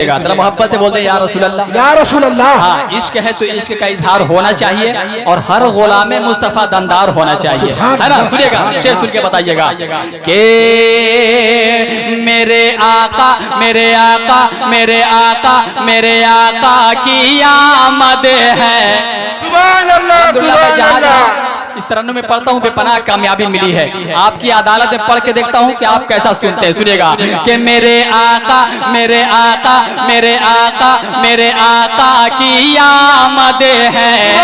जरा मोहब्बत से बोलते हैं या रसूल अल्लाह, या रसूल अल्लाह। हाँ, इश्क है तो इश्क का इजहार होना चाहिए और हर गुलाम मुस्तफ़ा दमदार होना चाहिए, है ना। सुनिएगा, शेर सुन के बताइएगा कि मेरे आका मेरे आका मेरे आका मेरे आका की आमद है। सुभान अल्लाह, सुभान अल्लाह। इस तरन्नुम में पढ़ता हूँ, बेपनाह कामयाबी मिली है। आपकी अदालत में पढ़ के देखता हूँ कि आप कैसा सुनते हैं। सुनिएगा कि मेरे आका मेरे आका मेरे आका मेरे आका की आमद है।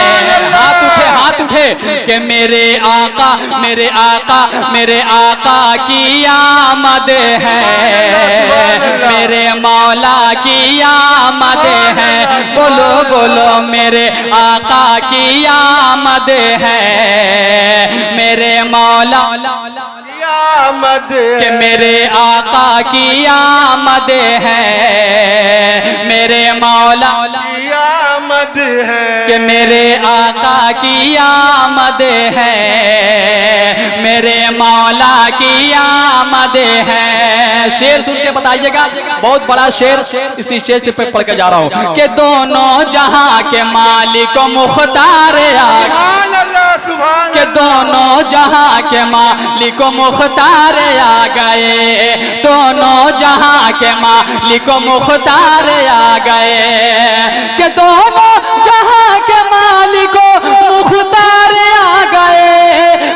हाथ उठे हाथ उठे कि मेरे आका मेरे आका मेरे आका की आमद है। मेरे मौला की आमद है। बोलो बोलो मेरे आका की आमद है। मेरे मौला आमद के मेरे आका की आमद है। मेरे मौला आमद है के मेरे आका की आमद है। मेरे मौला की आमद है। शेर सुन के बताइएगा, बहुत बड़ा शेर, इसी शेर से पढ़ के जा रहा हूँ कि दोनों जहां के मालिक मुख्तार के दोनों जहां के मालिक मुख्तार आ गए। दोनों जहां के मालिक मुख्तार आ गए कि दोनों जहां के मालिक मुख्तार आ गए।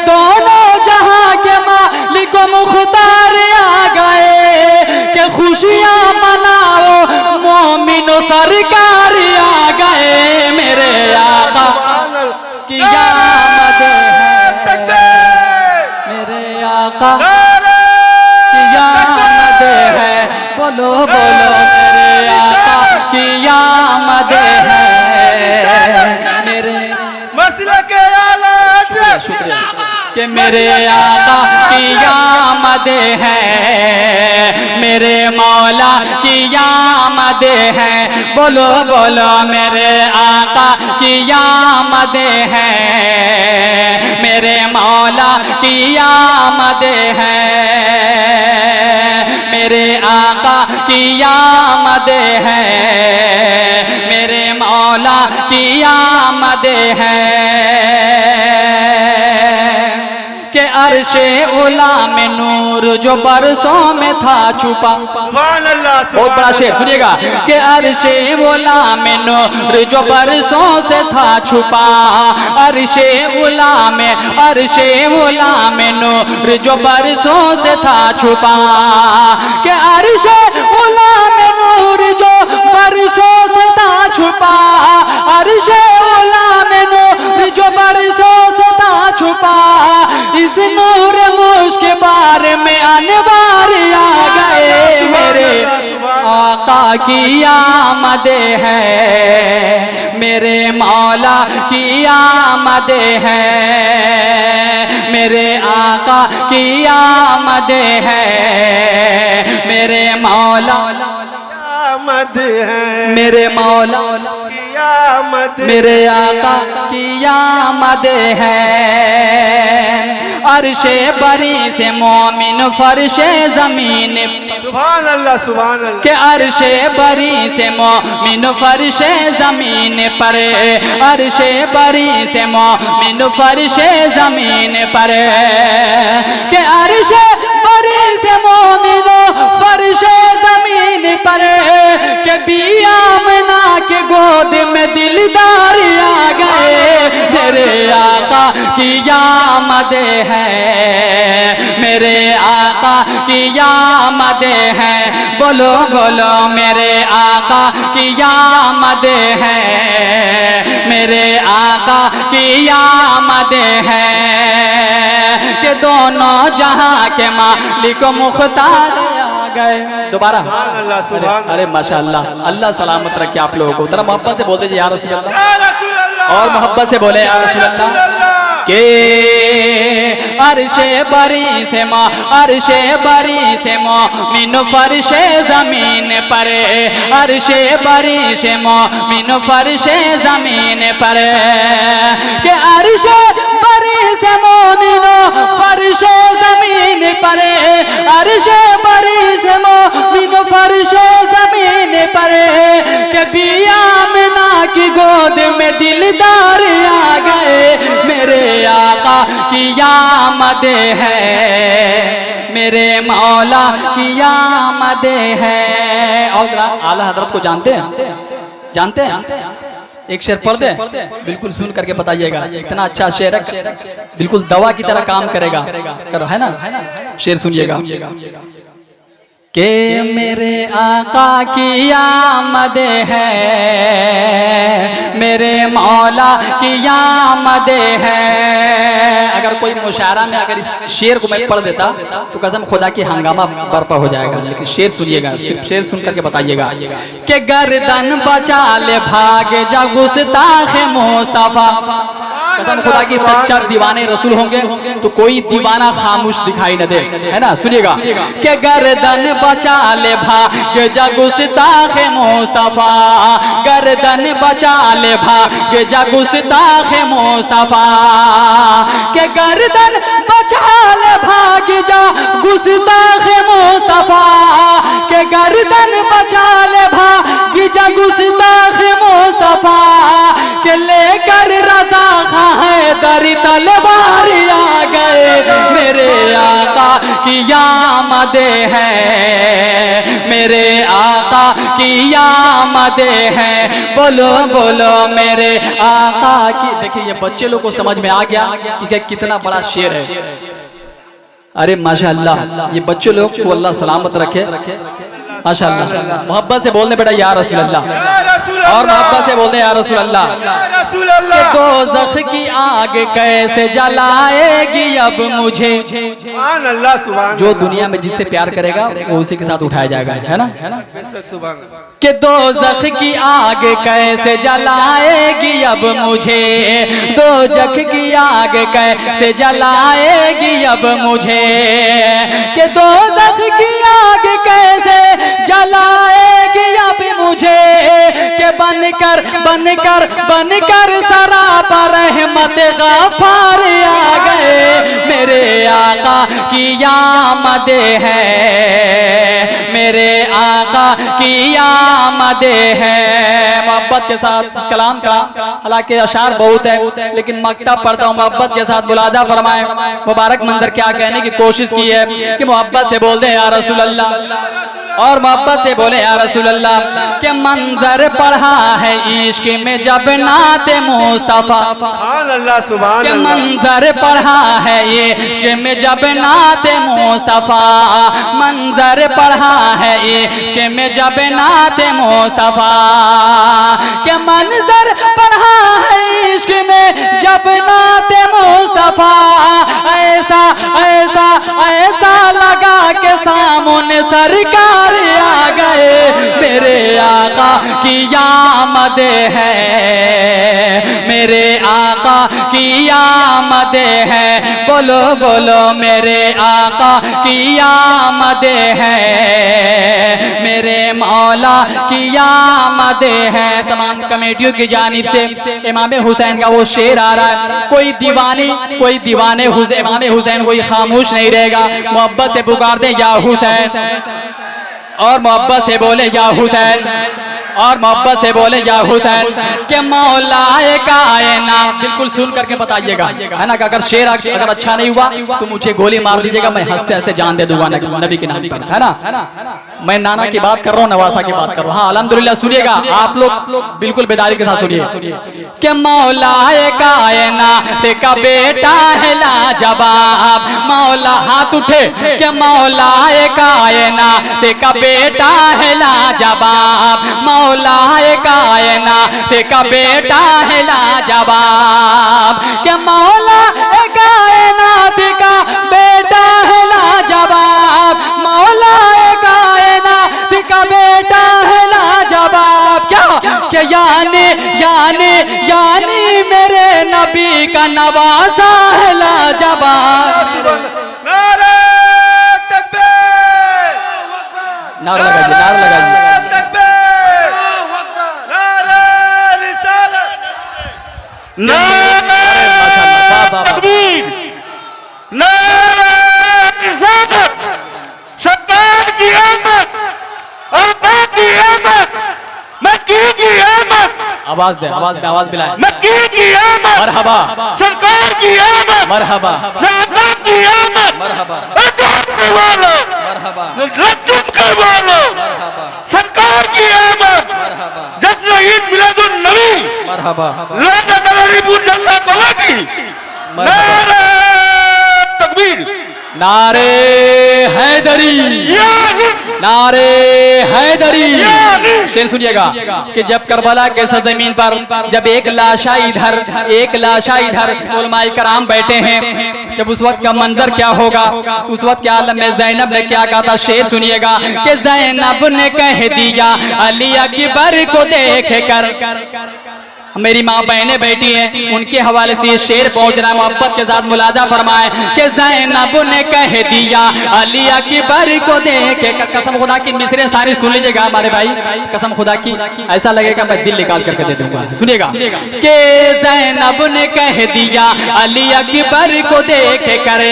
दोनों जहां के मालिक मुख्तार आ गए कि खुशियां मनाओ मोमिनो सरकार आ गए। मेरे आका की आमद है। मेरे आका की आमद है। बोलो बोलो मेरे आका की आमद है। मेरे मसले के आला शुक्रिया कि मेरे आका की आमद है। मेरे मौला की आमद है। बोलो बोलो मेरे आका की आमद है। मेरे मौला की आमद है। मेरे आका की आमद है। मेरे मौला की आमद है। के अर्शे उला में नूर जो बरसों में था छुपा। सुभान अल्लाह, बहुत बड़ा शेर सुनिएगा कि अर्शे उला में नूर जो बरसों से था छुपा। अर्शे उला में नूर जो बरसों से था छुपा। कि अर्शे उला में नूर जो बरसों से था छुपा। अर्शे उला में नूर जो बरसों से था छुपा। इस नूर मुश्क बार में अनवार आ गए। मेरे आका की आमद है। मेरे मौला की आमद है। मेरे आका की आमद है। मेरे मौला आमद है। मेरे मौला आमद मेरे आका की आमद है। अर्शे बरी से मोमिन फर्शे जमीन। सुभान अल्लाह, सुभान अल्लाह। के अर्शे बरी से मोमिन फर्शे जमीन पर। अर्शे बरी से मोमिन फर्शे जमीन पर। के अर्शे बरी से मोमिन फर्शे जमीन पर। के बियामना के गोद में दिलदार आ गए। मेरे आका की आमद है। मेरे आका की आमद है। बोलो बोलो मेरे आका की आमद है। मेरे आका की आमद है। कि दोनों जहां के मालिक मुख्तार आ गए। दोबारा अरे माशाअल्लाह, अल्लाह सलामत रखे आप लोगों को। जरा मोहब्बत से बोलते या रसूल अल्लाह, और मोहब्बत से बोले या रसूल अल्लाह। के अर्शे बरी से मोमिन फर्शे जमीन पर। अर्शे बरी से मोमिन फर्शे जमीन पर। के अर्शे बरी से मोमिनो फर्शे जमीन पर, अर्शे बरी से मोमिनो फर्शे जमीन पर, कभी आमना की गोद में दिलदार आ गए, मेरे आका की आमद है, मेरे मौला की आमद है। और आला हजरत को जानते हैं, जानते हैं? एक शेर पढ़ दे, बिल्कुल सुन करके बताइएगा, इतना अच्छा शेर है, बिल्कुल दवा की तरह काम करेगा। करो, है ना? शेर सुनिएगा कि मेरे आका की आमद है, मेरे मौला की आमद है। अगर कोई मुशायरा में अगर इस शेर को मैं पढ़ देता तो कसम खुदा की हंगामा बर्पा हो जाएगा, लेकिन शेर सुनिएगा, सिर्फ शेर सुन करके बताइएगा कि गर्दन बचा ले भाग जा गुस्ताखे मुस्तफा। कसम खुदा की सच्चा दीवाने रसूल होंगे तो कोई दीवाना खामोश दिखाई न दे, है ना? सुनिएगा कि गर्दन बचा ले भाग जा गुस्ताखे मुस्तफा, गर्दन बचा ले भाग जा गुस्ताखे मुस्तफा, के गर्दन बचा ले भाग जा गुस्ताखे मुस्तफा, के गर्दन बचा ले भाग जा गुस्ताखे मुस्तफा, के लेकर रजा दरी तलवार आ गए, मेरे आका की आमद है, मेरे आका की आमद है। बोलो बोलो मेरे आका की। देखिए ये बच्चे लोग को समझ में आ गया कि कितना बड़ा शेर है। अरे माशाअल्लाह, ये बच्चे लोग को अल्लाह सलामत रखे, माशाअल्लाह। मोहब्बत से बोलने बेटा या रसूल अल्लाह, और मोहब्बत से बोलने या रसूल अल्लाह। दोज़ख की आग कैसे जलाएगी अब मुझे, जो दुनिया में जिससे प्यार करेगा वो उसी के साथ उठाया जाएगा, है ना? कि दोज़ख की आग कैसे जलाएगी अब मुझे, दोज़ख की आग कैसे जलाएगी अब मुझे, कि दोज़ख की आग कैसे जलाएगी अब मुझे, के बनकर बनकर बनकर सरापा रहमत गफार आ गए, मेरे आका की आमद है, मेरे आका की आमद है। मोहब्बत के साथ कलाम का, हालांकि अशार बहुत है लेकिन मकतब पढ़ता हूँ, मोहब्बत के साथ मुलादा फरमाए। मुबारक मंजर क्या कहने की कोशिश की है कि मोहब्बत से बोल दे या रसूल अल्लाह, और मोहब्बत से बोले या रसूल अल्लाह। के मंजर पढ़ा है इश्क में जब नाते मुस्तफा, के मंजर पढ़ा है इश्क में जब नाते मुस्तफा, मंजर पढ़ा है इश्क में जब नाते मुस्तफा, के मंजर पढ़ा है इश्क में जब नाते मुस्तफा, ऐसा ऐसा ऐसा लगा के सामने सरकार आ गए, मेरे आका की आमद है, मेरे आका की आमद है। बोलो बोलो मेरे आका की आमद है, मेरे मौला की आमद है। तमाम कमेटियों की जानिब से इमाम हुसैन का वो शेर आ रहा है, कोई दीवाने इमाम हुसैन कोई खामोश नहीं रहेगा, मोहब्बत से पुकार दे या हुसैन, और मोहब्बत से बोले या हुसैन, और मोहब्बत से बोले या हुसैन। के मौलाए कायनात, बिल्कुल सुन करके बताइएगा, है ना? कि अगर शेर अगर अच्छा नहीं हुआ तो मुझे गोली मार दीजिएगा, मैं हंसते हंसते जान दे दूंगा नबी के नाम पर, है ना? मैं नाना की बात कर रहा हूँ, नवासा की बात कर रहा हूँ। हाँ अल्हम्दुलिल्लाह, सुनिएगा आप लोग बिल्कुल बेदारी के साथ सुनिए। के मौलाए कायनात का बेटा है लाजवाब, मौला हाथ उठे, के मौलाए कायनात का बेटा है लाजवाब, मौलाए कायनात का बेटा है लाजवाब, के मौला कायनात का बेटा है लाजवाब, मौला कायनात का बेटा है लाजवाब। क्या कि यानी यानी यानी मेरे नबी का नवासा है लाजवाब। नारे तकबीर, नारा लगाइए, नारा लगाइए। आवाज दे, आवाज में आवाज मिलाए। मक्की की आमद, मरहबा, सरकार की आमद, मरहबा, ज़ाता की आमद, मरहबा, अजाब वालो, मरहबा, रज्जुम कर वालो, मरहबा, सरकार की आमद, मरहबा, जश्न ईद मिलादुन नबी, मरहबा, लाना तलारीपुर जलसा कमेटी, नारे तकबीर, नारे हैदरी, नारे हैदरी। शेर सुनिएगा कि जब करबला के सरजमीन पर जब एक लाशा इधर एक लाशा इधर उलमाए कराम बैठे हैं, जब उस वक्त का मंजर क्या होगा, उस वक्त के आलम में ज़ैनब ने क्या कहा था। शेर सुनिएगा कि ज़ैनब ने कह दिया अली अकबर को देख कर, मेरी माँ बहनें बैठी हैं, उनके हवाले से ये शेर पहुंच रहा है, मोहब्बत के साथ मुलाजा फरमाए कि ज़ैनब ने कह दिया अली अकबर को देख कर। कसम खुदा की मिसरे सारी सुन लीजिएगा हमारे भाई, कसम खुदा की ऐसा लगेगा मैं दिल निकाल करके दे दूंगा। सुनिएगा कि ज़ैनब ने कह दिया अली अकबर को देख कर,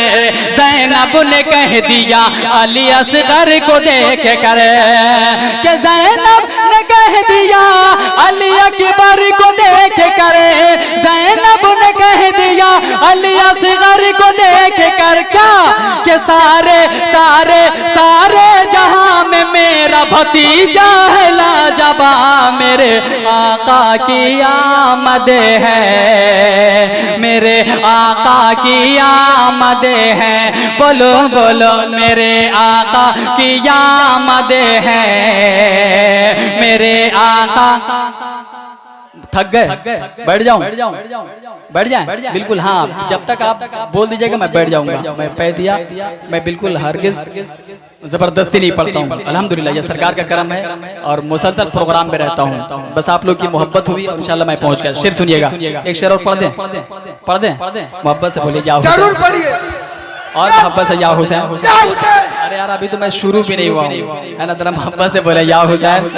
ज़ैनब ने कह दिया अली असगर को देख कर, कि ज़ैनब ने कह दिया अली अकबर को देख करे, ज़ैनब ने कह दिया अली असगर को देख कर, क्या कि सारे सारे सारे जहां में मेरा भतीजा है लाजबा, मेरे आका की आमद है, मेरे आका की आमद है, बोलो बोलो मेरे आका की आमद है, मेरे आका। थक गए, बैठ जाऊं, बैठ जाए बिल्कुल। हाँ, जब तक आप बोल दीजिएगा मैं बैठ जाऊंगा। मैं कह दिया मैं बिल्कुल हरगिज जबरदस्ती नहीं पढ़ता हूँ। अल्हम्दुलिल्लाह ये सरकार का करम है और मुसलसल प्रोग्राम में रहता हूँ। बस आप लोग की मोहब्बत हुई और इंशाल्लाह मैं पहुंच गया। शेर सुनिएगा, एक शेर और पढ़ दें, पढ़ दें, मोहब्बत से बोलिए या जरूर पढ़िए और मोहब्बत से या हुसैन। अरे यार अभी तो मैं शुरू भी नहीं हुआ हूँ, है ना, जरा मोहब्बत से बोले या हुसैन।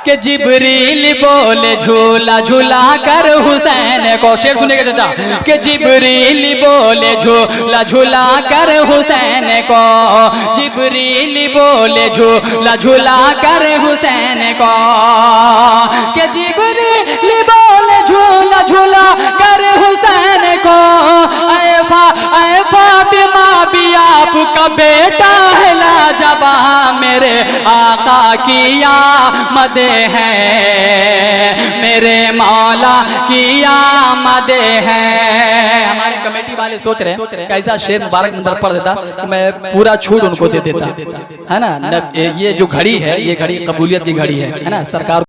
कि जिब्रील बोले झूला झूला कर हुसैन को। शेर सुनिएगा चाचा कि जिब्रील बोले झूला झूला कर हुसैन को, जिब्रील बोले झूला झूला कर हुसैन को, कि जिब्रील बोले झूला झूला कर हुसैन को, ऐ फातिमा भी आपका बेटा है लाजबा, मेरे आका की आमद है, मेरे मौला की आमद है। हमारे कमेटी वाले सोच रहे हैं कैसा शेर मुबारक मंदर पढ़ देता तो मैं पूरा छूट उनको दे देता, है ना। ये जो घड़ी है ये घड़ी कबूलियत की घड़ी है ना। सरकार